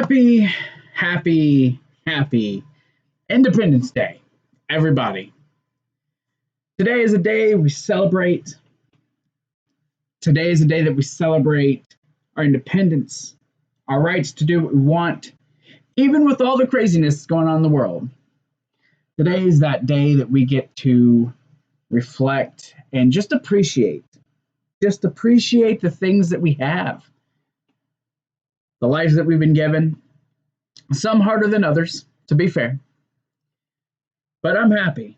Happy, happy, happy Independence Day, everybody. Today is a day we celebrate. Today is a day that we celebrate our independence, our rights to do what we want, even with all the craziness going on in the world. Today is that day that we get to reflect and just appreciate the things that we have, the lives that we've been given, some harder than others, to be fair. But I'm happy.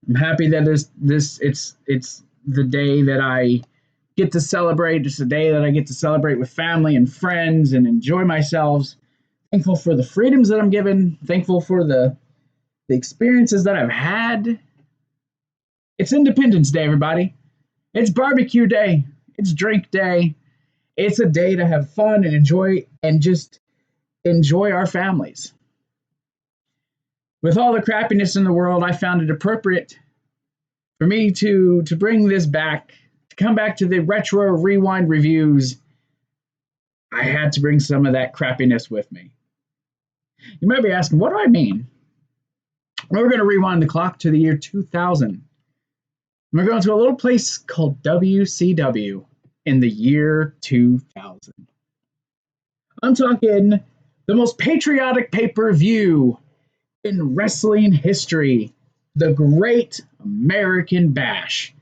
I'm happy that it's the day that I get to celebrate. It's a day that I get to celebrate with family and friends and enjoy myself. Thankful for the freedoms that I'm given. Thankful for the experiences that I've had. It's Independence Day, everybody. It's barbecue day. It's drink day. It's a day to have fun and just enjoy our families. With all the crappiness in the world, I found it appropriate for me to bring this back, to come back to the retro rewind reviews. I had to bring some of that crappiness with me. You might be asking, what do I mean? Well, we're going to rewind the clock to the year 2000. We're going to a little place called WCW in the year 2000. I'm talking the most patriotic pay-per-view in wrestling history, the Great American Bash,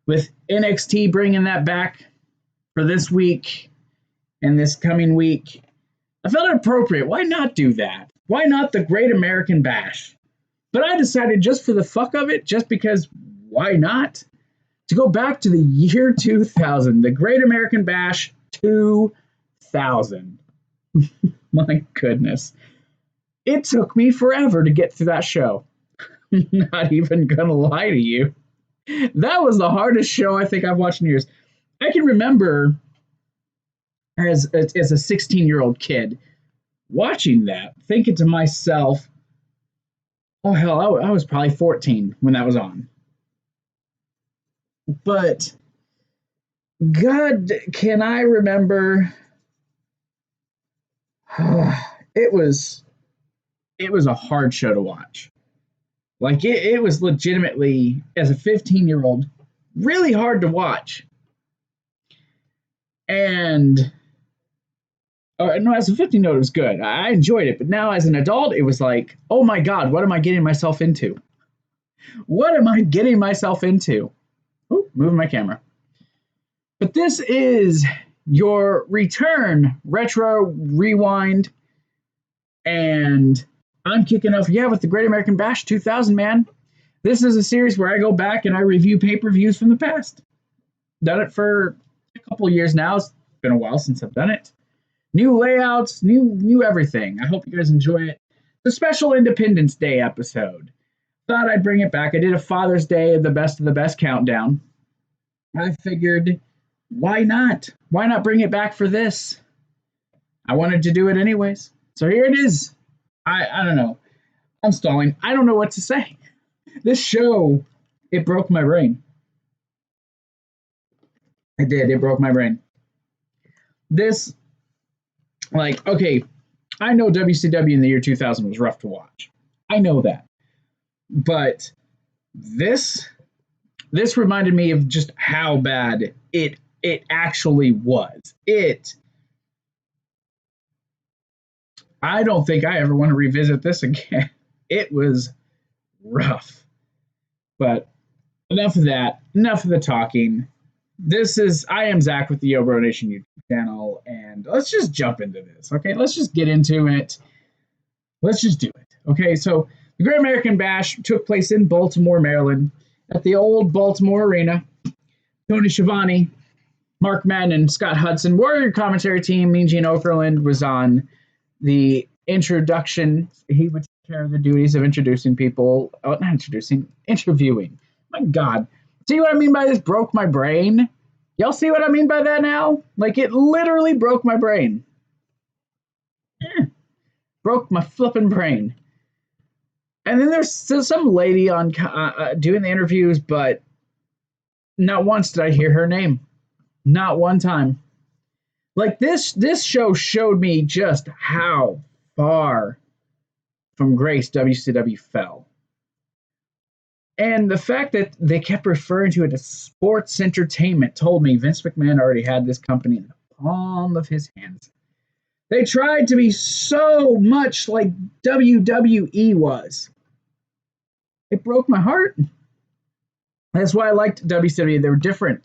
with NXT bringing that back for this week and this coming week. I felt it appropriate. Why not do that? Why not the Great American Bash? But I decided just for the fuck of it, just because why not, to go back to the year 2000, the Great American Bash 2000. My goodness. It took me forever to get through that show. Not even gonna lie to you. That was the hardest show I think I've watched in years. I can remember as a 16-year-old kid watching that, thinking to myself, oh hell, I was probably 14 when that was on. But God, can I remember? It was a hard show to watch. Like it was legitimately, as a 15-year-old, really hard to watch. And no, as a 15-year-old, it was good. I enjoyed it. But now as an adult, it was like, oh my God, what am I getting myself into? What am I getting myself into? Ooh, moving my camera. But this is your return retro rewind. And I'm kicking off, with the Great American Bash 2000, man. This is a series where I go back and I review pay-per-views from the past. Done it for a couple of years now. It's been a while since I've done it. New layouts, new everything. I hope you guys enjoy it. The special Independence Day episode. Thought I'd bring it back. I did a Father's Day of the best countdown. I figured, why not? Why not bring it back for this? I wanted to do it anyways. So here it is. I don't know. I'm stalling. I don't know what to say. This show, it broke my brain. It did. It broke my brain. This, okay, I know WCW in the year 2000 was rough to watch. I know that. But this reminded me of just how bad it actually was. I don't think I ever want to revisit this again. It was rough. But enough of that. Enough of the talking. I am Zach with the Yo Bro Nation YouTube channel, and let's just jump into this, okay? Let's just get into it. Let's just do it, okay? So the Great American Bash took place in Baltimore, Maryland, at the old Baltimore Arena. Tony Schiavone, Mark Madden, and Scott Hudson, Warrior commentary team. Mean Gene Okerlund was on the introduction. He would take care of the duties of introducing people. Oh, not introducing, interviewing. My God. See what I mean by this broke my brain? Y'all see what I mean by that now? It literally broke my brain. Broke my flipping brain. And then there's still some lady on doing the interviews, but not once did I hear her name. Not one time. This show showed me just how far from grace WCW fell. And the fact that they kept referring to it as sports entertainment told me Vince McMahon already had this company in the palm of his hands. They tried to be so much like WWE was. It broke my heart. That's why I liked WCW. They were different.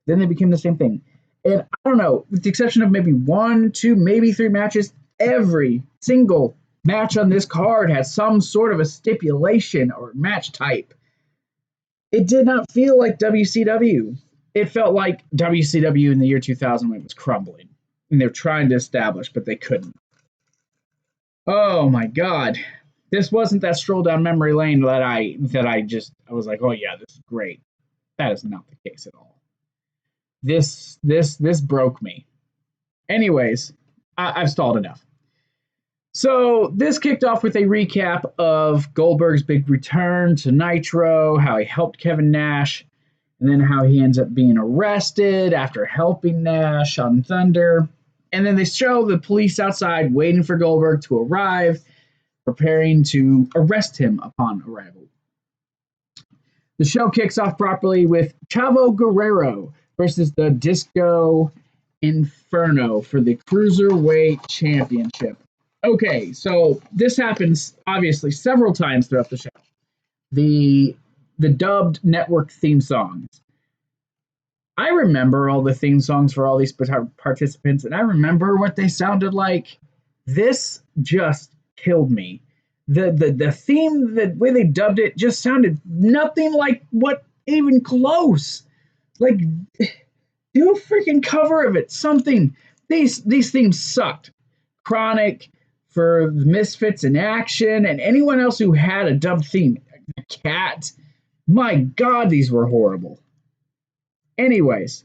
Then they became the same thing. And I don't know, with the exception of maybe 1, 2, maybe 3 matches, every single match on this card has some sort of a stipulation or match type. It did not feel like WCW. It felt like WCW in the year 2000 when it was crumbling. And they were trying to establish, but they couldn't. Oh my God. This wasn't that stroll down memory lane that I was like, oh yeah, this is great. That is not the case at all. This broke me. Anyways, I've stalled enough. So this kicked off with a recap of Goldberg's big return to Nitro, how he helped Kevin Nash, and then how he ends up being arrested after helping Nash on Thunder. And then they show the police outside waiting for Goldberg to arrive, preparing to arrest him upon arrival. The show kicks off properly with Chavo Guerrero versus the Disco Inferno for the Cruiserweight Championship. Okay, so this happens obviously several times throughout the show. The dubbed network theme songs. I remember all the theme songs for all these participants, and I remember what they sounded like. This just killed me. The theme, the way they dubbed it, just sounded nothing like what even close. Like, do a freaking cover of it. Something. These themes sucked. Chronic, for Misfits in Action, and anyone else who had a dubbed theme. Cat. My God, these were horrible. Anyways,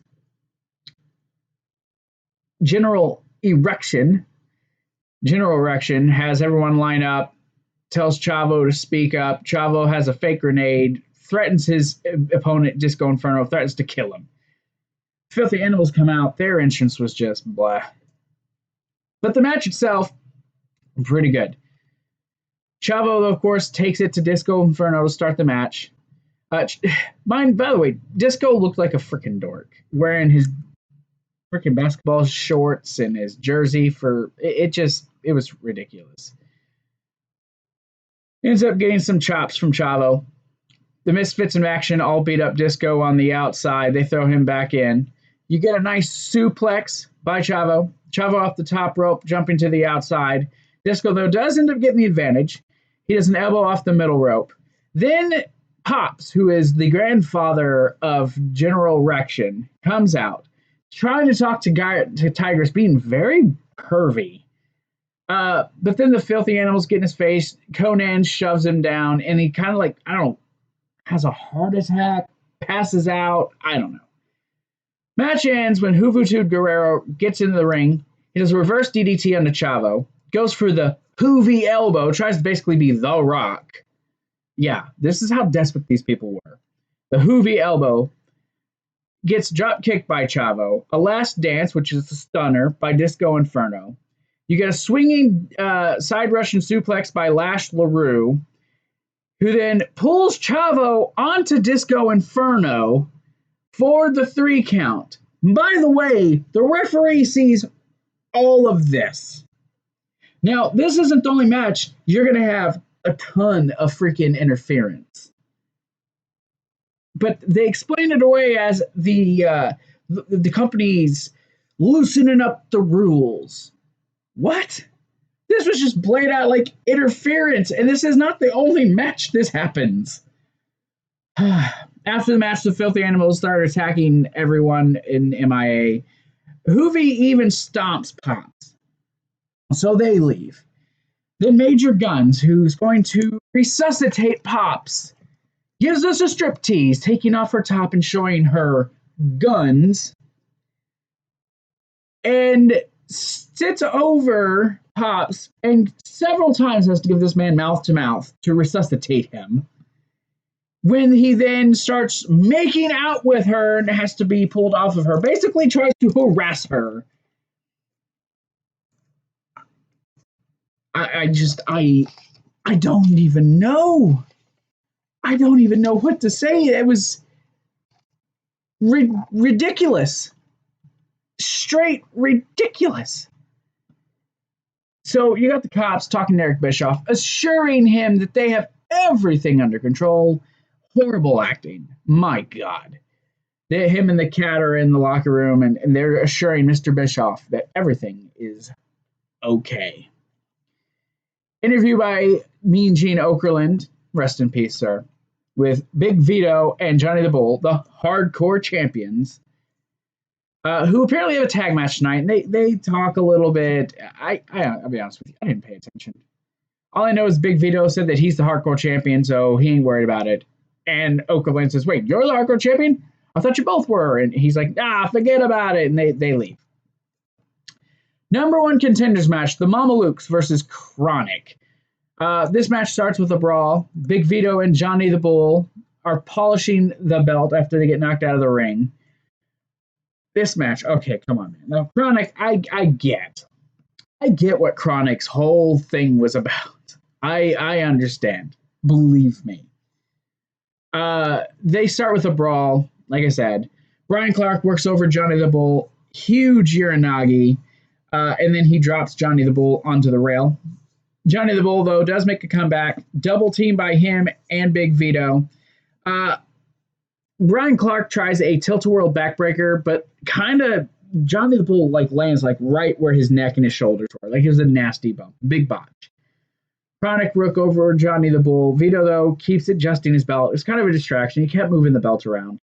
General Erection has everyone line up, tells Chavo to speak up. Chavo has a fake grenade, threatens his opponent, Disco Inferno, threatens to kill him. Filthy Animals come out. Their entrance was just blah. But the match itself, pretty good. Chavo, of course, takes it to Disco Inferno to start the match. By the way, Disco looked like a freaking dork, wearing his freaking basketball shorts and his jersey it was ridiculous. Ends up getting some chops from Chavo. The Misfits in Action all beat up Disco on the outside. They throw him back in. You get a nice suplex by Chavo. Chavo off the top rope, jumping to the outside. Disco, though, does end up getting the advantage. He does an elbow off the middle rope. Then Pops, who is the grandfather of General Erection, comes out, trying to talk to Tigress, being very pervy. But then the Filthy Animals get in his face. Conan shoves him down, and he kind of has a heart attack, passes out. I don't know. Match ends when Juventud Guerrero gets into the ring. He does a reverse DDT on the Chavo, goes for the Hoovy elbow, tries to basically be The Rock. Yeah, this is how desperate these people were. The Hoovy elbow gets drop kicked by Chavo. A last dance, which is a stunner, by Disco Inferno. You get a swinging side Russian suplex by Lash LaRue, who then pulls Chavo onto Disco Inferno for the 3 count. By the way, the referee sees all of this. Now, this isn't the only match. You're going to have a ton of freaking interference. But they explain it away as the company's loosening up the rules. What? This was just played out like interference, and this is not the only match this happens. After the match, the Filthy Animals start attacking everyone in MIA. Hoovy even stomps Pops. So they leave. Then Major Guns, who's going to resuscitate Pops, gives us a striptease, taking off her top and showing her guns, and sits over Pops and several times has to give this man mouth to mouth to resuscitate him. When he then starts making out with her and has to be pulled off of her, basically tries to harass her. I don't even know. I don't even know what to say. It was ridiculous. Straight ridiculous. So you got the cops talking to Eric Bischoff, assuring him that they have everything under control. Horrible acting. My God. Him and the cat are in the locker room, and they're assuring Mr. Bischoff that everything is okay. Interview by Mean Gene Okerlund, rest in peace, sir, with Big Vito and Johnny the Bull, the hardcore champions, who apparently have a tag match tonight. And they talk a little bit. I'll be honest with you, I didn't pay attention. All I know is Big Vito said that he's the hardcore champion, so he ain't worried about it. And Okerlund says, "Wait, you're the hardcore champion? I thought you both were." And he's like, forget about it. And they leave. Number one contenders match, the Mamalukes versus Chronic. This match starts with a brawl. Big Vito and Johnny the Bull are polishing the belt after they get knocked out of the ring. This match, okay, come on, man. Now, Chronic, I get what Chronic's whole thing was about. I understand. Believe me. They start with a brawl, like I said. Brian Clark works over Johnny the Bull. Huge Uranagi. And then he drops Johnny the Bull onto the rail. Johnny the Bull, though, does make a comeback. Double team by him and Big Vito. Brian Clark tries a tilt-a-whirl backbreaker, but kind of Johnny the Bull lands right where his neck and his shoulders were. It was a nasty bump. Big botch. Chronic rook over Johnny the Bull. Vito, though, keeps adjusting his belt. It's kind of a distraction. He kept moving the belt around.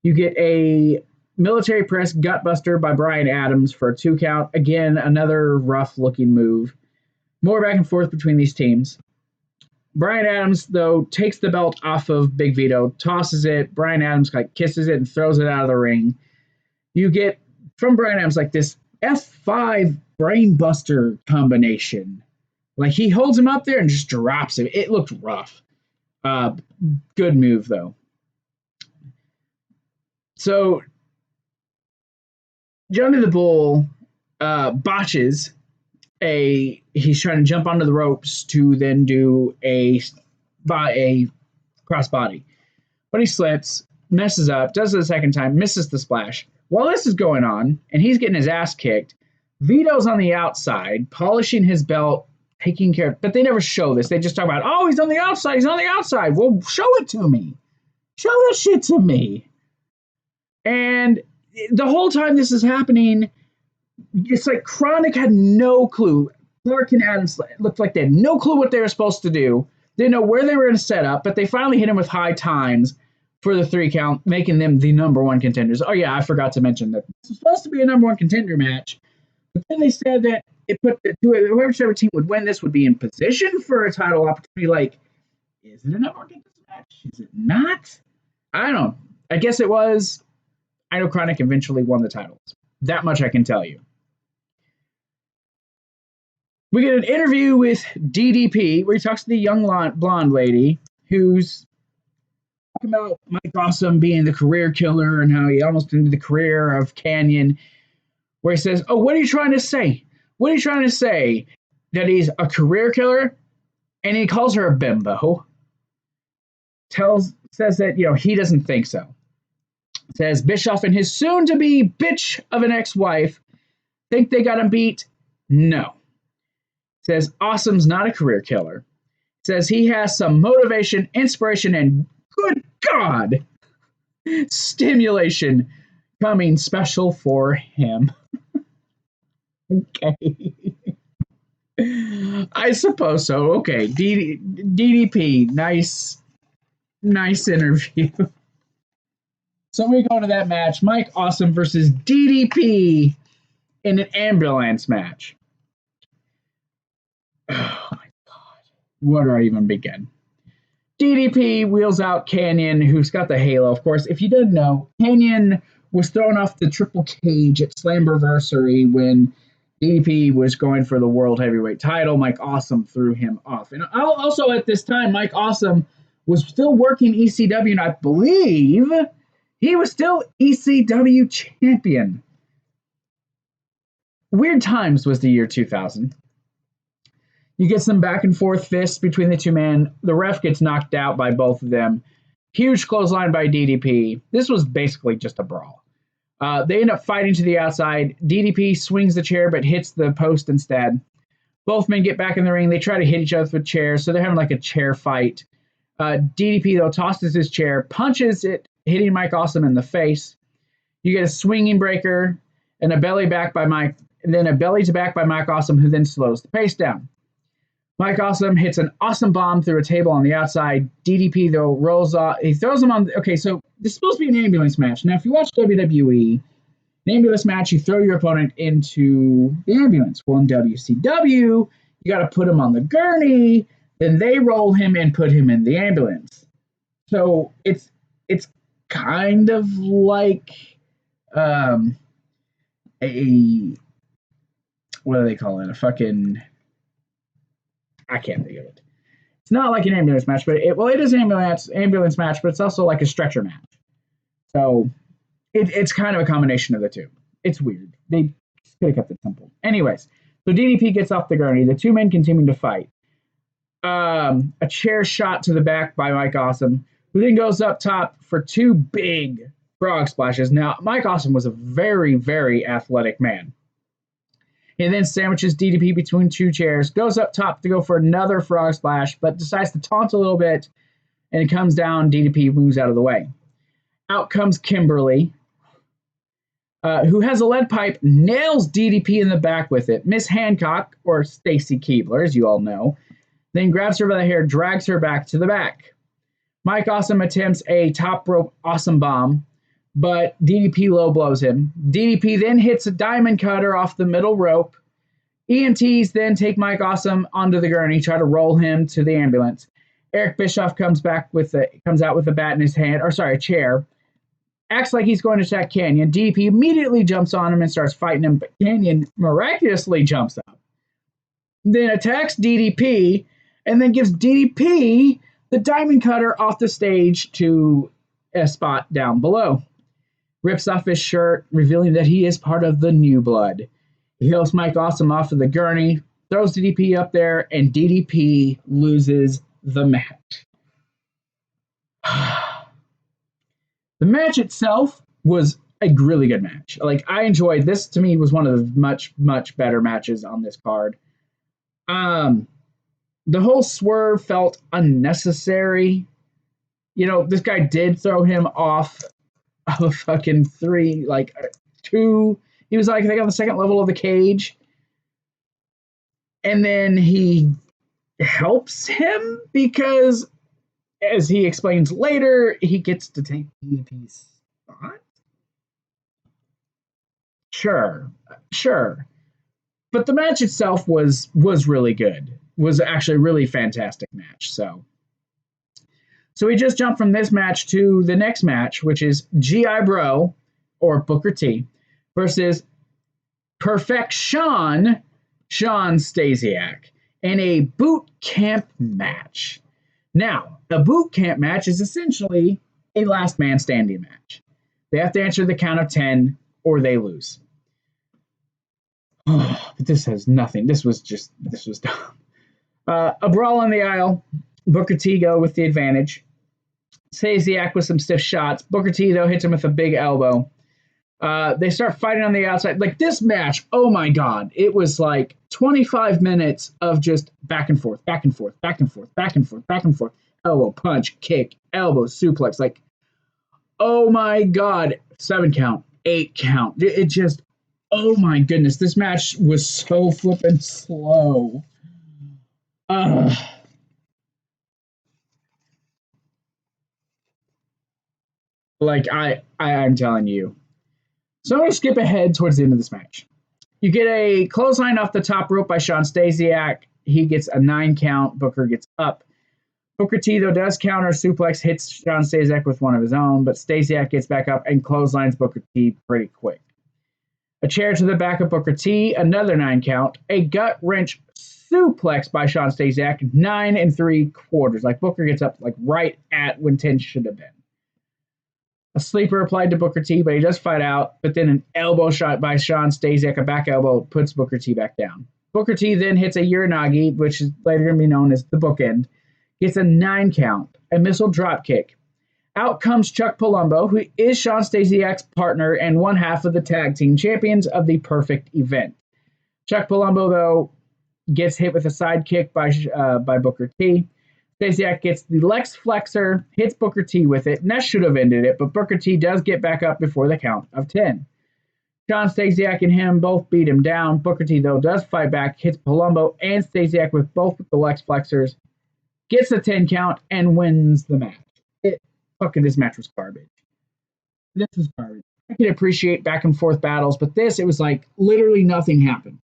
You get a military press gutbuster by Bryan Adams for a 2 count. Again, another rough-looking move. More back and forth between these teams. Bryan Adams, though, takes the belt off of Big Vito, tosses it. Bryan Adams kisses it and throws it out of the ring. You get, from Bryan Adams, this F5 brainbuster combination. He holds him up there and just drops him. It looked rough. Good move, though. So, Johnny the Bull botches he's trying to jump onto the ropes to then do a crossbody. But he slips, messes up, does it a second time, misses the splash. While this is going on, and he's getting his ass kicked, Vito's on the outside, polishing his belt, taking care of, but they never show this. They just talk about, he's on the outside. Well, show it to me. Show this shit to me. And the whole time this is happening, it's Chronic had no clue. Clark and Adams looked like they had no clue what they were supposed to do. They didn't know where they were going to set up, but they finally hit him with high times for the 3 count, making them the number one contenders. Oh, yeah, I forgot to mention that this was supposed to be a number one contender match. But then they said that it put whoever team would win this would be in position for a title opportunity. Is it a number one contender match? Is it not? I don't know. I guess it was. I know Chronic eventually won the titles. That much I can tell you. We get an interview with DDP where he talks to the young blonde lady who's talking about Mike Awesome being the career killer and how he almost ended the career of Canyon, where he says, what are you trying to say? What are you trying to say? That he's a career killer? And he calls her a bimbo. Says that, he doesn't think so. Says Bischoff and his soon-to-be bitch of an ex-wife think they got him beat? No. Says Awesome's not a career killer. Says he has some motivation, inspiration, and good God, stimulation coming special for him. Okay. I suppose so. Okay. DDP, nice interview. So we go to that match. Mike Awesome versus DDP in an ambulance match. Oh my God. Where do I even begin? DDP wheels out Canyon, who's got the halo. Of course, if you didn't know, Canyon was thrown off the triple cage at Slammiversary when DDP was going for the World Heavyweight title. Mike Awesome threw him off. And also at this time, Mike Awesome was still working ECW, and I believe he was still ECW champion. Weird times was the year 2000. You get some back and forth fists between the two men. The ref gets knocked out by both of them. Huge clothesline by DDP. This was basically just a brawl. They end up fighting to the outside. DDP swings the chair but hits the post instead. Both men get back in the ring. They try to hit each other with chairs, so they're having like a chair fight. DDP, though, tosses his chair, punches it, hitting Mike Awesome in the face. You get a swinging breaker and a belly back by Mike, and then a belly to back by Mike Awesome, who then slows the pace down. Mike Awesome hits an awesome bomb through a table on the outside. DDP, though, rolls off. He throws him on. Okay, so this is supposed to be an ambulance match. Now, if you watch WWE, an ambulance match, you throw your opponent into the ambulance. Well, in WCW, you got to put him on the gurney. Then they roll him and put him in the ambulance. So it's kind of like a what do they call it? A fucking, I can't think of it. It's not like an ambulance match, but it is an ambulance match, but it's also like a stretcher match. So it's kind of a combination of the two. It's weird. They could have kept it simple. Anyways, so DDP gets off the gurney. The two men continue to fight. A chair shot to the back by Mike Awesome, who then goes up top for two big frog splashes. Now, Mike Awesome was a very, very athletic man. He then sandwiches DDP between two chairs, goes up top to go for another frog splash, but decides to taunt a little bit, and it comes down. DDP moves out of the way. Out comes Kimberly, who has a lead pipe, nails DDP in the back with it. Miss Hancock, or Stacy Keibler, as you all know, then grabs her by the hair, drags her back to the back. Mike Awesome attempts a top rope awesome bomb, but DDP low blows him. DDP then hits a diamond cutter off the middle rope. EMTs then take Mike Awesome onto the gurney, try to roll him to the ambulance. Eric Bischoff comes out with a bat in his hand, a chair. Acts like he's going to attack Canyon. DDP immediately jumps on him and starts fighting him, but Canyon miraculously jumps up. Then attacks DDP, and then gives DDP the diamond cutter off the stage to a spot down below. Rips off his shirt, revealing that he is part of the New Blood. He helps Mike Awesome off of the gurney, throws DDP up there, and DDP loses the match. The match itself was a really good match. Like, I enjoyed this. To me, was one of the much, much better matches on this card. The whole swerve felt unnecessary. You know, this guy did throw him off of a fucking two. He was like, I think, on the second level of the cage. And then he helps him because, as he explains later, he gets to take DDP's spot. Sure. But the match itself was really good. Was actually a really fantastic match. So we just jumped from this match to the next match, which is G.I. Bro, or Booker T, versus Perfection Shawn Stasiak in a boot camp match. Now, a boot camp match is essentially a last man standing match. They have to answer the count of 10 or they lose. Oh, but this has nothing. This was dumb. A brawl on the aisle. Booker T go with the advantage. Stasiak with some stiff shots. Booker T, though, hits him with a big elbow. They start fighting on the outside. Like, this match, oh my God. It was like 25 minutes of just back and forth, back and forth, back and forth, back and forth, back and forth. Elbow, punch, kick, elbow, suplex. Like, oh my God. 7 count, 8 count. It just, oh my goodness. This match was so flippin' slow. Like, I'm telling you. So I'm going to skip ahead towards the end of this match. You get a clothesline off the top rope by Shawn Stasiak. He gets a 9 count. Booker gets up. Booker T, though, does counter suplex, hits Shawn Stasiak with one of his own, but Stasiak gets back up and clotheslines Booker T pretty quick. A chair to the back of Booker T, another 9 count. A gut wrench suplex by Shawn Stasiak, 9 3/4. Like, Booker gets up like right at when 10 should have been. A sleeper applied to Booker T, but he does fight out. But then an elbow shot by Shawn Stasiak, a back elbow, puts Booker T back down. Booker T then hits a Uranagi, which is later going to be known as the bookend, gets a 9 count, a missile drop kick. Out comes Chuck Palumbo, who is Shawn Stasiak's partner and one half of the tag team champions of the Perfect event. Chuck Palumbo, though, gets hit with a side kick by Booker T. Stasiak gets the Lex Flexor, hits Booker T with it, and that should have ended it, but Booker T does get back up before the count of 10. Shawn Stasiak and him both beat him down. Booker T, though, does fight back, hits Palumbo and Stasiak with both with the Lex Flexors, gets a 10 count, and wins the match. This match was garbage. This was garbage. I can appreciate back and forth battles, but it was like literally nothing happened.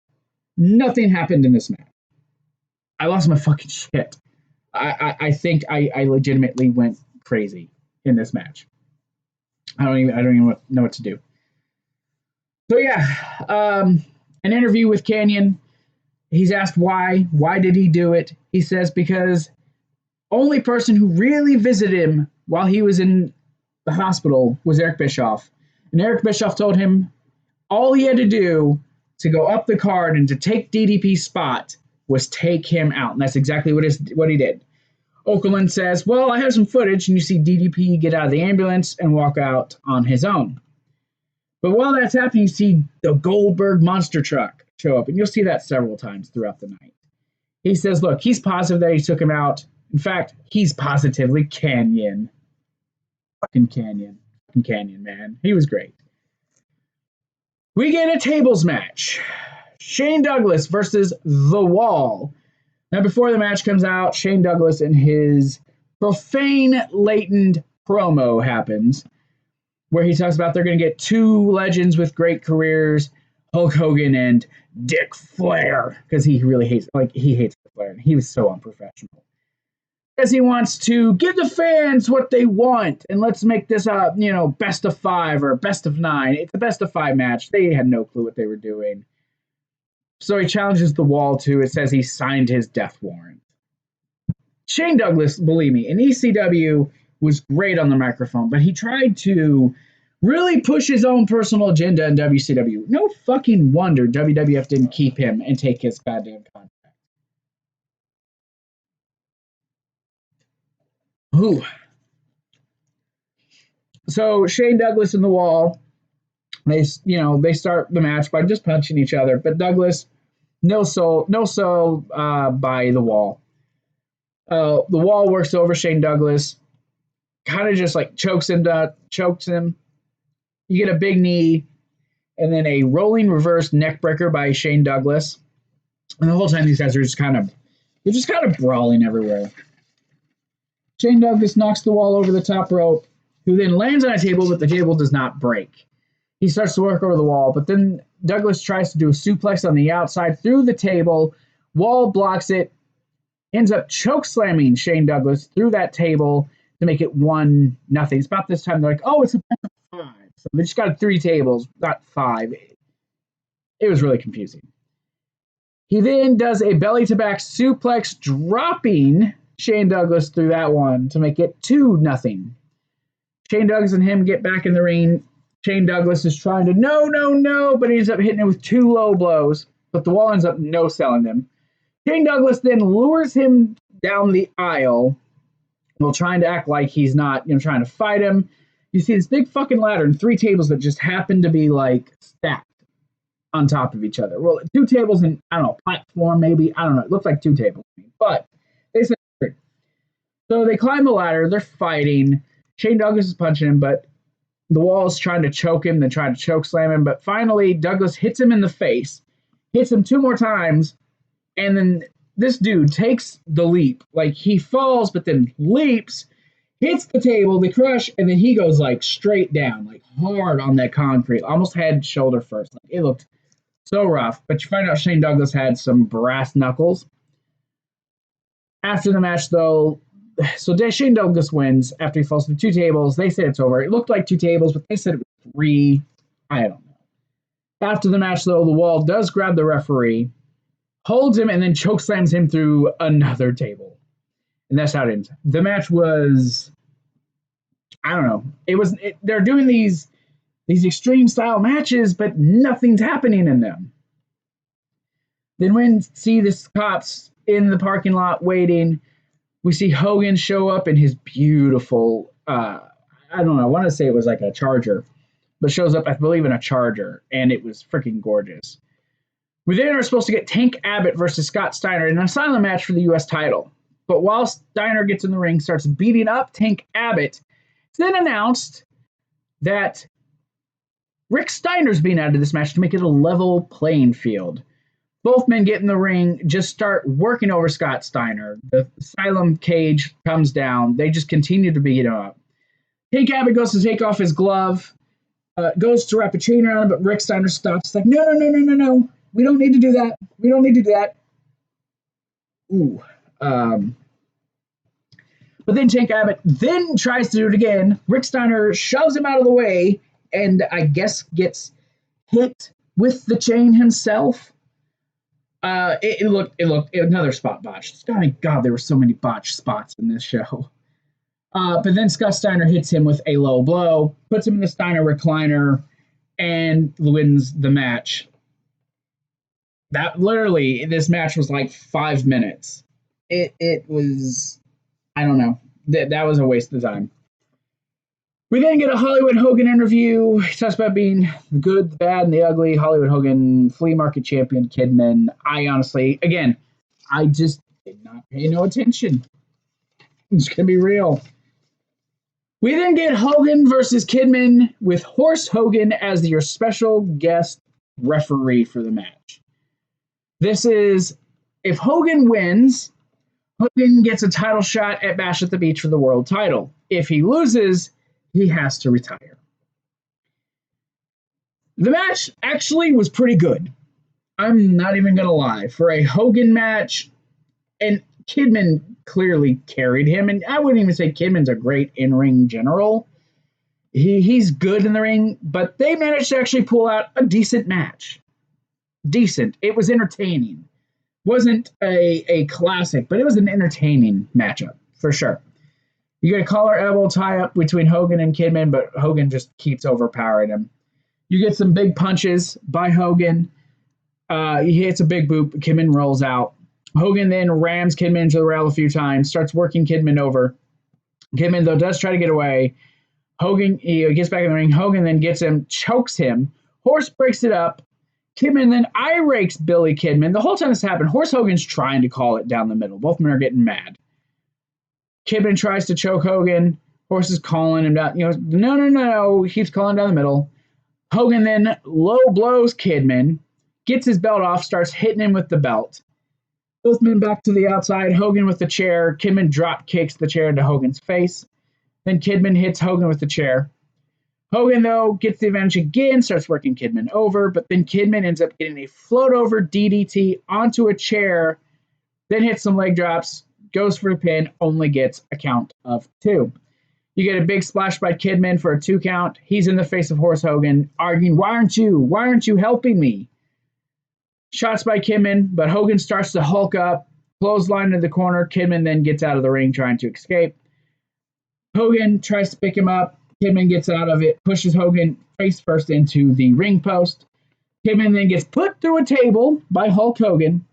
Nothing happened in this match. I lost my fucking shit. I think I legitimately went crazy in this match. I don't even know what to do. So yeah, an interview with Kanyon. He's asked why. Why did he do it? He says because only person who really visited him while he was in the hospital was Eric Bischoff. And Eric Bischoff told him all he had to do to go up the card and to take DDP's spot was take him out. And that's exactly what he did. Okerlund says, well, I have some footage, and you see DDP get out of the ambulance and walk out on his own. But while that's happening, you see the Goldberg monster truck show up, and you'll see that several times throughout the night. He says, look, he's positive that he took him out. In fact, he's positively Kanyon. Fucking Kanyon, man. He was great. We get a tables match. Shane Douglas versus The Wall. Now, before the match comes out, Shane Douglas and his profane, latent promo happens, where he talks about they're going to get 2 legends with great careers, Hulk Hogan and Dick Flair, because he really hates Dick Flair. He was so unprofessional. Because he wants to give the fans what they want, and let's make this a best of 5 or best of 9. It's a best of 5 match. They had no clue what they were doing. So he challenges The Wall to, it says he signed his death warrant. Shane Douglas, believe me, in ECW was great on the microphone, but he tried to really push his own personal agenda in WCW. No fucking wonder WWF didn't keep him and take his goddamn contract. Ooh. So Shane Douglas and The Wall, they start the match by just punching each other, but Douglas, no soul by The Wall. The Wall works over Shane Douglas, kind of just like chokes him. You get a big knee, and then a rolling reverse neck breaker by Shane Douglas. And the whole time these guys are just kind of brawling everywhere. Shane Douglas knocks The Wall over the top rope, who then lands on a table, but the table does not break. He starts to work over The Wall, but then Douglas tries to do a suplex on the outside through the table. Wall blocks it, ends up choke slamming Shane Douglas through that table to make it 1-0. It's about this time they're like, oh, it's a best of 5. So they just got 3 tables, not 5. It was really confusing. He then does a belly to back suplex, dropping Shane Douglas through that one to make it 2-0. Shane Douglas and him get back in the ring. Shane Douglas is trying to no, but he ends up hitting him with 2 low blows, but The Wall ends up no-selling him. Shane Douglas then lures him down the aisle while trying to act like he's not, trying to fight him. You see this big fucking ladder and 3 tables that just happen to be stacked on top of each other. Well, 2 tables and platform maybe. I don't know. It looks like 2 tables, but they said 3. So they climb the ladder. They're fighting. Shane Douglas is punching him, but The Wall is trying to choke him, then trying to choke slam him. But finally, Douglas hits him in the face, hits him 2 more times, and then this dude takes the leap. He falls, but then leaps, hits the table, the crush, and then he goes straight down, hard on that concrete, almost head, shoulder first. It looked so rough. But you find out Shane Douglas had some brass knuckles. After the match, though, so Shane Douglas wins after he falls through 2 tables. They said it's over. It looked like 2 tables, but they said it was 3. I don't know. After the match, though, The Wall does grab the referee, holds him, and then choke slams him through another table. And that's how it ends. The match was, I don't know. They're doing these extreme style matches, but nothing's happening in them. Then we see the cops in the parking lot waiting. We see Hogan show up in his beautiful, I don't know, I want to say it was like a Charger, but shows up, I believe, in a Charger, and it was freaking gorgeous. We then are supposed to get Tank Abbott versus Scott Steiner in an asylum match for the U.S. title. But while Steiner gets in the ring, starts beating up Tank Abbott, it's then announced that Rick Steiner's being added to this match to make it a level playing field. Both men get in the ring, just start working over Scott Steiner. The asylum cage comes down. They just continue to beat him up. Tank Abbott goes to take off his glove, goes to wrap a chain around him, but Rick Steiner stops. It's like, no. We don't need to do that. We don't need to do that. Ooh. But then Tank Abbott then tries to do it again. Rick Steiner shoves him out of the way and I guess gets hit with the chain himself. It looked another spot botched. God, there were so many botched spots in this show. But then Scott Steiner hits him with a low blow, puts him in the Steiner recliner, and wins the match. That literally, this match was like 5 minutes. It was, I don't know. That was a waste of time. We then get a Hollywood Hogan interview. He talks about being the good, the bad, and the ugly. Hollywood Hogan, flea market champion, Kidman. I honestly, again, I just did not pay no attention. I'm just going to be real. We then get Hogan versus Kidman with Horse Hogan as your special guest referee for the match. This is, if Hogan wins, Hogan gets a title shot at Bash at the Beach for the world title. If he loses, he has to retire. The match actually was pretty good. I'm not even going to lie. For a Hogan match, and Kidman clearly carried him, and I wouldn't even say Kidman's a great in-ring general. He's good in the ring, but they managed to actually pull out a decent match. Decent. It was entertaining. Wasn't a classic, but it was an entertaining matchup, for sure. You get a collar elbow tie-up between Hogan and Kidman, but Hogan just keeps overpowering him. You get some big punches by Hogan. He hits a big boot. Kidman rolls out. Hogan then rams Kidman into the rail a few times, starts working Kidman over. Kidman, though, does try to get away. Hogan gets back in the ring. Hogan then gets him, chokes him. Horse breaks it up. Kidman then eye rakes Billy Kidman. The whole time this happened, Horse Hogan's trying to call it down the middle. Both men are getting mad. Kidman tries to choke Hogan. Horse is calling him down. No. He keeps calling down the middle. Hogan then low blows Kidman, gets his belt off, starts hitting him with the belt. Both men back to the outside. Hogan with the chair. Kidman drop kicks the chair into Hogan's face. Then Kidman hits Hogan with the chair. Hogan, though, gets the advantage again, starts working Kidman over, but then Kidman ends up getting a float-over DDT onto a chair, then hits some leg drops, goes for a pin, only gets a count of 2. You get a big splash by Kidman for a 2 count. He's in the face of Horse Hogan, arguing, why aren't you helping me? Shots by Kidman, but Hogan starts to hulk up, clothesline into the corner. Kidman then gets out of the ring trying to escape. Hogan tries to pick him up. Kidman gets out of it, pushes Hogan face first into the ring post. Kidman then gets put through a table by Hulk Hogan.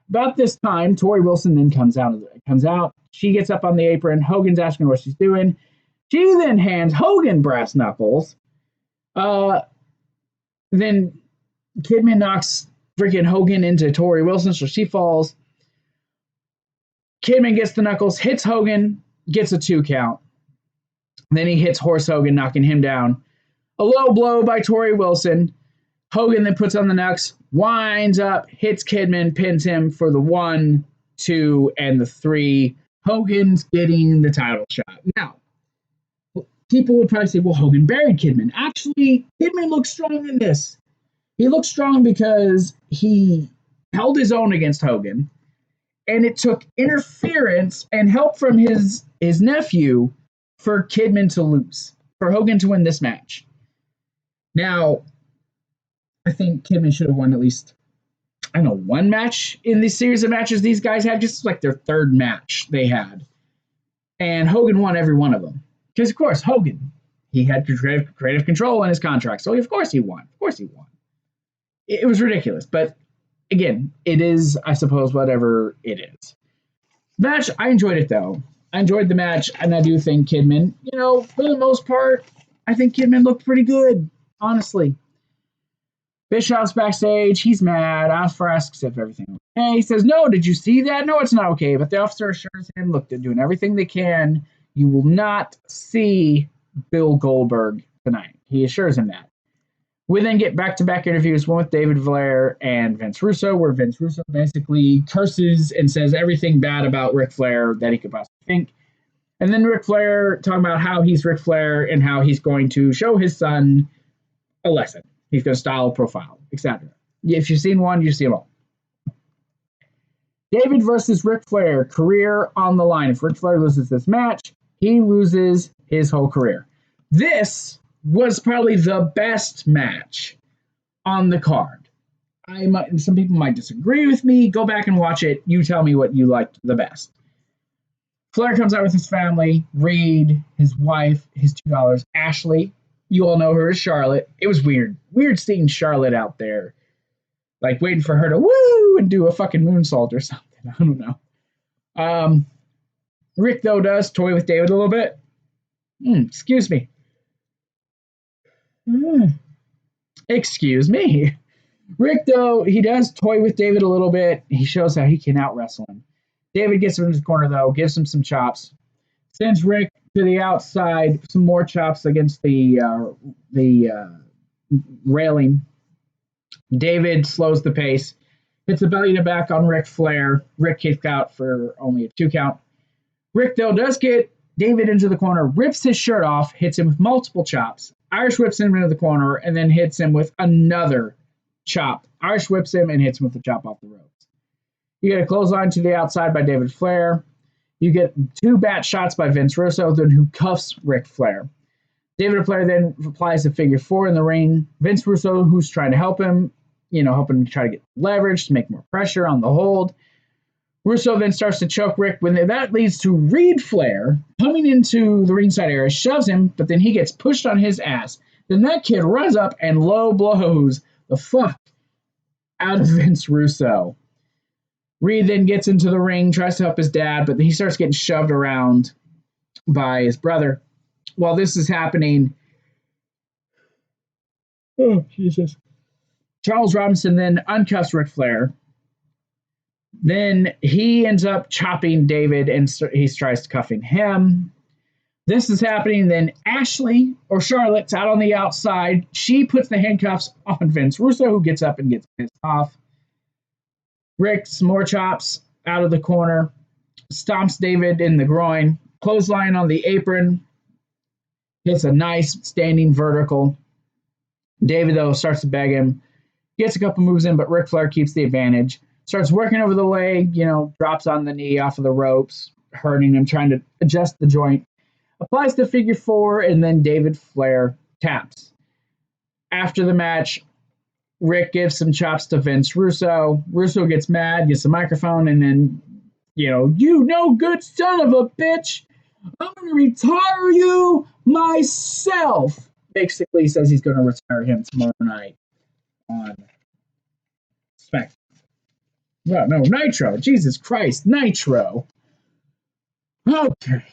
About this time, Tori Wilson then comes out. She gets up on the apron. Hogan's asking what she's doing. She then hands Hogan brass knuckles. Then Kidman knocks freaking Hogan into Tori Wilson, so she falls. Kidman gets the knuckles, hits Hogan, gets a 2 count. Then he hits Horse Hogan, knocking him down. A low blow by Tori Wilson. Hogan then puts on the knucks, winds up, hits Kidman, pins him for the 1, 2, and the 3. Hogan's getting the title shot. Now, people would probably say, well, Hogan buried Kidman. Actually, Kidman looks strong in this. He looks strong because he held his own against Hogan, and it took interference and help from his nephew for Kidman to lose, for Hogan to win this match. Now, I think Kidman should have won at least, one match in this series of matches these guys had, just like their 3rd match they had. And Hogan won every one of them. Because, of course, Hogan, he had creative control in his contract, so of course he won. It was ridiculous, but again, it is, I suppose, whatever it is. Match, I enjoyed it though. I enjoyed the match, and I do think Kidman, for the most part, I think Kidman looked pretty good, honestly. Bischoff's backstage. He's mad. Oscar asks if everything okay. He says, no, did you see that? No, it's not okay. But the officer assures him, look, they're doing everything they can. You will not see Bill Goldberg tonight. He assures him that. We then get back-to-back interviews, one with David Flair and Vince Russo, where Vince Russo basically curses and says everything bad about Ric Flair that he could possibly think. And then Ric Flair talking about how he's Ric Flair and how he's going to show his son a lesson. He's going to style, profile, etc. If you've seen one, you've seen them all. David versus Ric Flair, career on the line. If Ric Flair loses this match, he loses his whole career. This was probably the best match on the card. Some people might disagree with me. Go back and watch it. You tell me what you liked the best. Flair comes out with his family, Reed, his wife, his $2, Ashley. You all know her as Charlotte. It was weird. Weird seeing Charlotte out there, like waiting for her to woo and do a fucking moonsault or something. I don't know. Rick, though, does toy with David a little bit. Excuse me. Excuse me. Rick, though, he does toy with David a little bit. He shows how he can out-wrestle him. David gets him in his corner, though, gives him some chops. Sends Rick to the outside, some more chops against the railing. David slows the pace, hits a belly to back on Ric Flair. Rick kicks out for only a 2 count. Rick, though, does get David into the corner, rips his shirt off, hits him with multiple chops. Irish whips him into the corner, and then hits him with another chop. Irish whips him and hits him with the chop off the ropes. You get a clothesline to the outside by David Flair. You get 2 bat shots by Vince Russo, then who cuffs Ric Flair. David Flair then applies a figure 4 in the ring. Vince Russo, who's trying to help him, helping to try to get leverage, to make more pressure on the hold. Russo then starts to choke Rick when that leads to Reed Flair coming into the ringside area, shoves him, but then he gets pushed on his ass. Then that kid runs up and low blows the fuck out of Vince Russo. Reed then gets into the ring, tries to help his dad, but then he starts getting shoved around by his brother. While this is happening, oh, Jesus. Charles Robinson then uncuffs Ric Flair. Then he ends up chopping David, and he tries to cuffing him. This is happening. Then Ashley, or Charlotte's out on the outside. She puts the handcuffs on Vince Russo, who gets up and gets pissed off. Rick, some more chops out of the corner. Stomps David in the groin. Clothesline on the apron. Hits a nice standing vertical. David, though, starts to beg him. Gets a couple moves in, but Ric Flair keeps the advantage. Starts working over the leg, drops on the knee off of the ropes, hurting him, trying to adjust the joint. Applies the figure 4, and then David Flair taps. After the match, Rick gives some chops to Vince Russo. Russo gets mad, gets the microphone, and then, you no good son of a bitch, I'm going to retire you myself. Basically says he's going to retire him tomorrow night on SmackDown. No, Nitro. Jesus Christ, Nitro. Okay.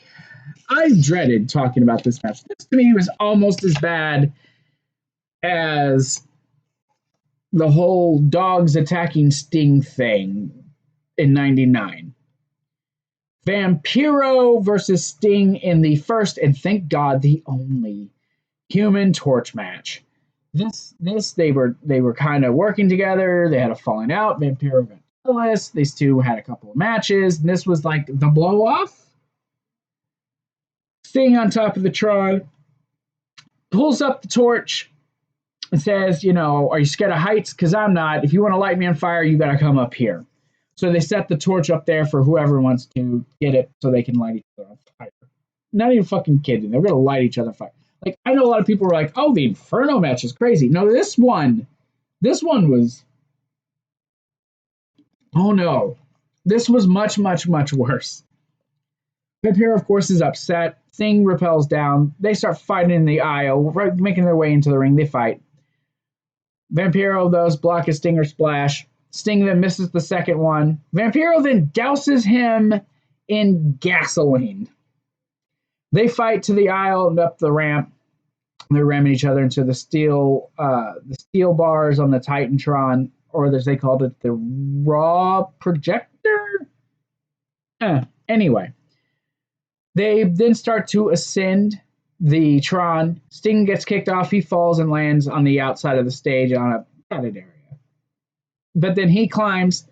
I dreaded talking about this match. This to me was almost as bad as the whole dogs attacking Sting thing in 99. Vampiro versus Sting in the first, and thank God, the only Human Torch match. This they were kind of working together. They had a falling out. Vampiro and Ellis. These two had a couple of matches, and this was like the blow off. Sting on top of the Tron pulls up the torch and says, are you scared of heights? Because I'm not. If you want to light me on fire, you got to come up here. So they set the torch up there for whoever wants to get it so they can light each other on fire. Not even fucking kidding. They're going to light each other on fire. Like, I know a lot of people were like, oh, the Inferno match is crazy. No, this one was, oh no. This was much, much, much worse. Vampiro, of course, is upset. Sting repels down. They start fighting in the aisle, making their way into the ring. They fight. Vampiro, though, block a Stinger splash. Sting then misses the second one. Vampiro then douses him in gasoline. They fight to the aisle and up the ramp. They're ramming each other into the steel bars on the Titantron, or as they called it, the Raw Projector. Anyway, they then start to ascend the Tron. Sting gets kicked off. He falls and lands on the outside of the stage on a padded area. But then he climbs.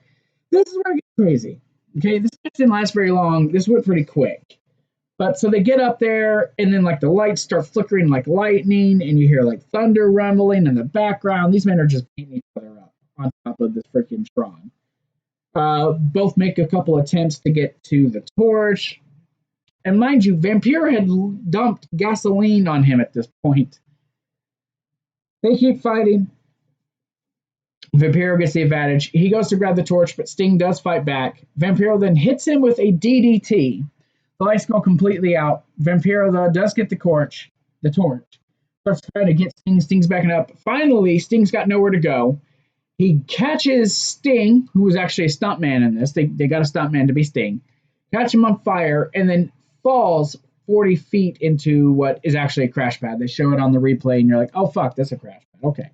This is where it gets crazy. Okay, this match didn't last very long. This went pretty quick. But so they get up there, and then like the lights start flickering like lightning, and you hear like thunder rumbling in the background. These men are just beating each other up on top of this freaking Tron. Both make a couple attempts to get to the torch. And mind you, Vampiro had dumped gasoline on him at this point. They keep fighting. Vampiro gets the advantage. He goes to grab the torch, but Sting does fight back. Vampiro then hits him with a DDT. The lights go completely out. Vampiro, though, does get the torch. Starts trying to get Sting. Sting's backing up. Finally, Sting's got nowhere to go. He catches Sting, who was actually a stuntman in this. They got a stuntman to be Sting. Catch him on fire, and then falls 40 feet into what is actually a crash pad. They show it on the replay, and you're like, oh, fuck, that's a crash pad. Okay.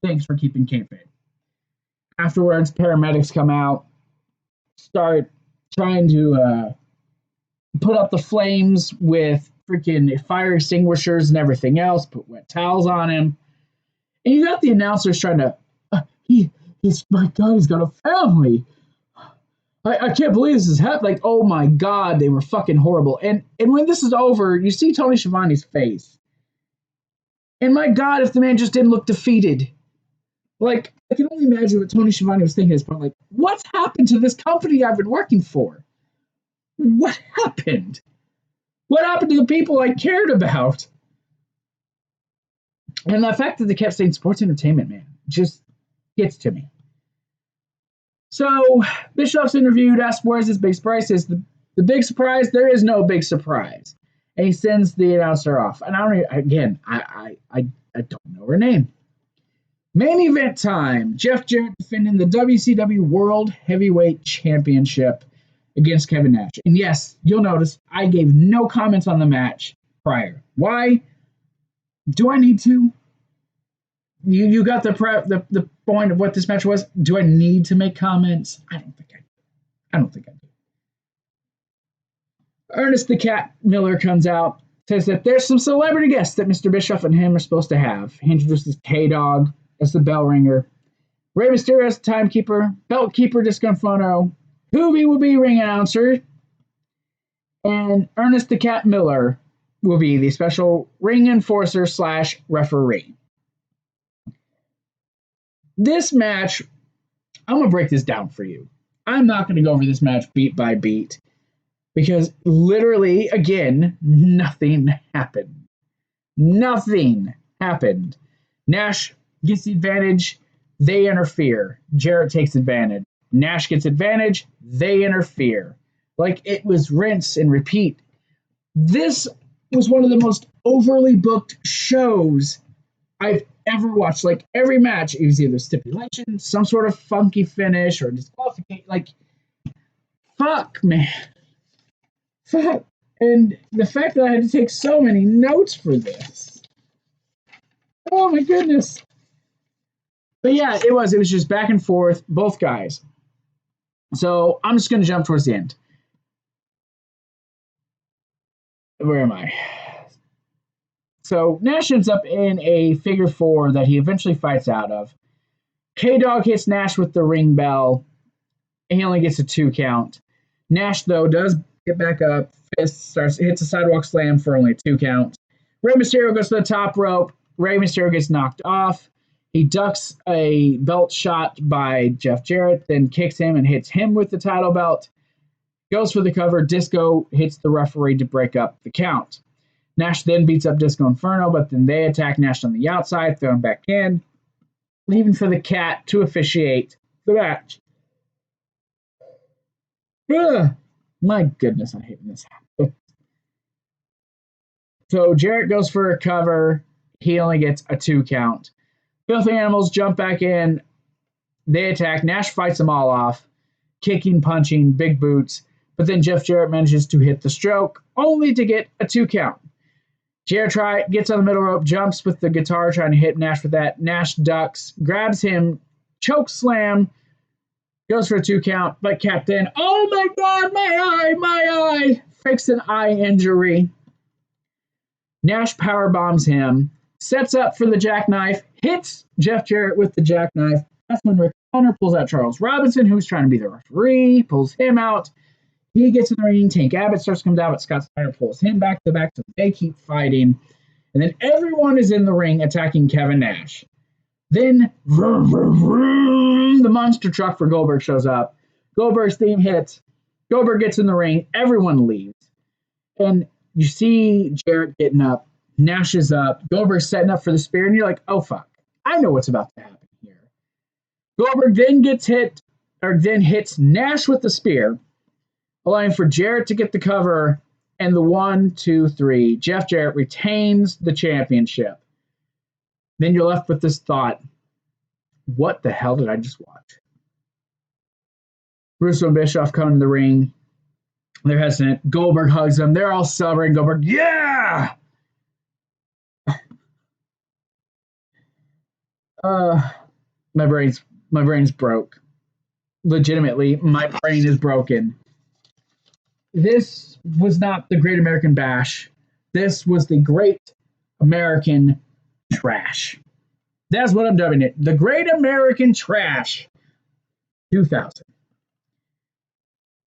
Thanks for keeping kayfabe. Afterwards, paramedics come out, start trying to put up the flames with freaking fire extinguishers and everything else, put wet towels on him. And you got the announcers trying to, my God, he's got a family. I can't believe this is happening. Like, oh my God, they were fucking horrible. And when this is over, you see Tony Schiavone's face. And my God, if the man just didn't look defeated. Like, I can only imagine what Tony Schiavone was thinking at this point. Like, what's happened to this company I've been working for? What happened? What happened to the people I cared about? And the fact that they kept saying sports entertainment, man, just gets to me. So Bischoff's interviewed, asked where's his big surprise. Says the big surprise, there is no big surprise. And he sends the announcer off. And I don't know her name. Main event time. Jeff Jarrett defending the WCW World Heavyweight Championship against Kevin Nash. And yes, you'll notice I gave no comments on the match prior. Why? Do I need to? You got the point of what this match was. Do I need to make comments? I don't think I do. Ernest the Cat Miller comes out, says that there's some celebrity guests that Mr. Bischoff and him are supposed to have. He introduces K-Dog as the bell ringer, Rey Mysterio as the timekeeper, belt keeper Disconfono, Hoovy will be ring announcer, and Ernest the Cat Miller will be the special ring enforcer / referee. This match, I'm going to break this down for you. I'm not going to go over this match beat by beat because literally, again, nothing happened. Nothing happened. Nash gets the advantage. They interfere. Jarrett takes advantage. Nash gets advantage. They interfere. Like, it was rinse and repeat. This was one of the most overly booked shows I've ever watched. Like, every match, it was either stipulation, some sort of funky finish, or disqualification. Like, fuck, man. Fuck. And the fact that I had to take so many notes for this. Oh, my goodness. But yeah, it was just back and forth, both guys. So I'm just going to jump towards the end. Where am I? So Nash ends up in a figure four that he eventually fights out of. K-Dog hits Nash with the ring bell. And he only gets a 2 count. Nash, though, does get back up. Hits a sidewalk slam for only a 2 count. Rey Mysterio goes to the top rope. Rey Mysterio gets knocked off. He ducks a belt shot by Jeff Jarrett, then kicks him and hits him with the title belt. Goes for the cover. Disco hits the referee to break up the count. Nash then beats up Disco Inferno, but then they attack Nash on the outside, throw him back in, leaving for the Cat to officiate the match. Ugh. My goodness, I hate when this happens. So Jarrett goes for a cover. He only gets a 2 count. Filthy Animals jump back in. They attack. Nash fights them all off, kicking, punching, big boots. But then Jeff Jarrett manages to hit the stroke, only to get a 2 count. Jarrett gets on the middle rope, jumps with the guitar, trying to hit Nash with that. Nash ducks, grabs him, choke slam, goes for a 2 count, but Captain, oh my God, my eye, fakes an eye injury. Nash power bombs him, sets up for the jackknife, hits Jeff Jarrett with the jackknife. That's when Rick Hunter pulls out Charles Robinson, who's trying to be the referee, pulls him out. He gets in the ring. Tank Abbott starts to come down, but Scott Steiner pulls him back to back, so they keep fighting. And then everyone is in the ring attacking Kevin Nash. Then vroom, vroom, vroom, the monster truck for Goldberg shows up. Goldberg's theme hits. Goldberg gets in the ring. Everyone leaves. And you see Jarrett getting up. Nash is up. Goldberg's setting up for the spear. And you're like, oh, fuck. I know what's about to happen here. Goldberg then hits Nash with the spear, allowing for Jarrett to get the cover. And the 1, 2, 3. Jeff Jarrett retains the championship. Then you're left with this thought, what the hell did I just watch? Russo and Bischoff come in the ring. They're hesitant. Goldberg hugs them. They're all celebrating. Goldberg, yeah! My brain's broke. Legitimately, my brain is broken. This was not the Great American Bash. This was the Great American Trash. That's what I'm dubbing it. The Great American Trash 2000.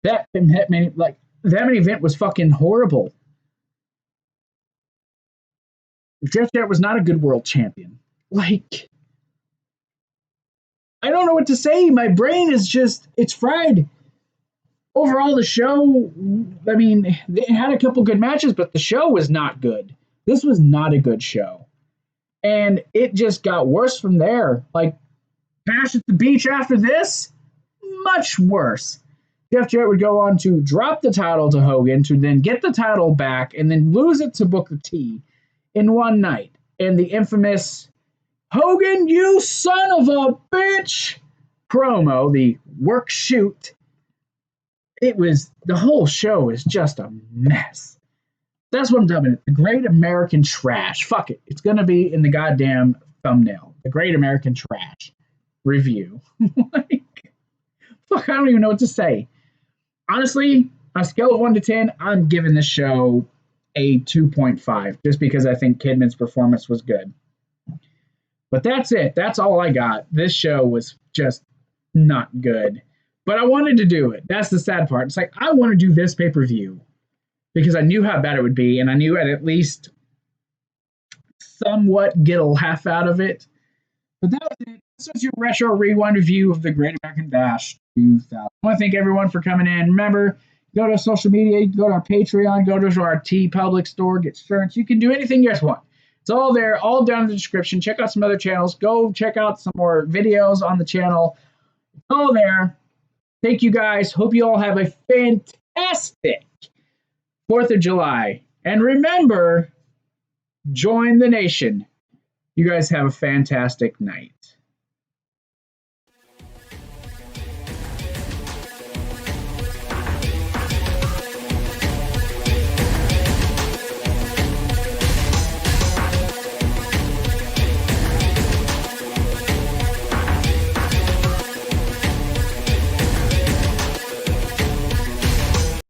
That main event was fucking horrible. Jeff Jarrett was not a good world champion. Like, I don't know what to say. My brain is just, it's fried. Overall, the show, I mean, they had a couple good matches, but the show was not good. This was not a good show. And it just got worse from there. Like, Bash at the Beach after this, much worse. Jeff Jarrett would go on to drop the title to Hogan, to then get the title back, and then lose it to Booker T in one night. And the infamous Hogan, you son of a bitch promo, the work shoot. The whole show is just a mess. That's what I'm dubbing it. The Great American Trash. Fuck it. It's going to be in the goddamn thumbnail. The Great American Trash review. Fuck, I don't even know what to say. Honestly, on a scale of 1 to 10, I'm giving this show a 2.5 just because I think Kidman's performance was good. But that's it. That's all I got. This show was just not good. But I wanted to do it. That's the sad part. It's like, I want to do this pay-per-view because I knew how bad it would be, and I knew I'd at least somewhat get a laugh out of it. But that was it. This was your retro rewind review of the Great American Bash 2000. I want to thank everyone for coming in. Remember, go to social media, go to our Patreon, go to our TeePublic store, get shirts. You can do anything you guys want. It's all there, all down in the description. Check out some other channels. Go check out some more videos on the channel. It's all there. Thank you guys. Hope you all have a fantastic 4th of July. And remember, join the nation. You guys have a fantastic night.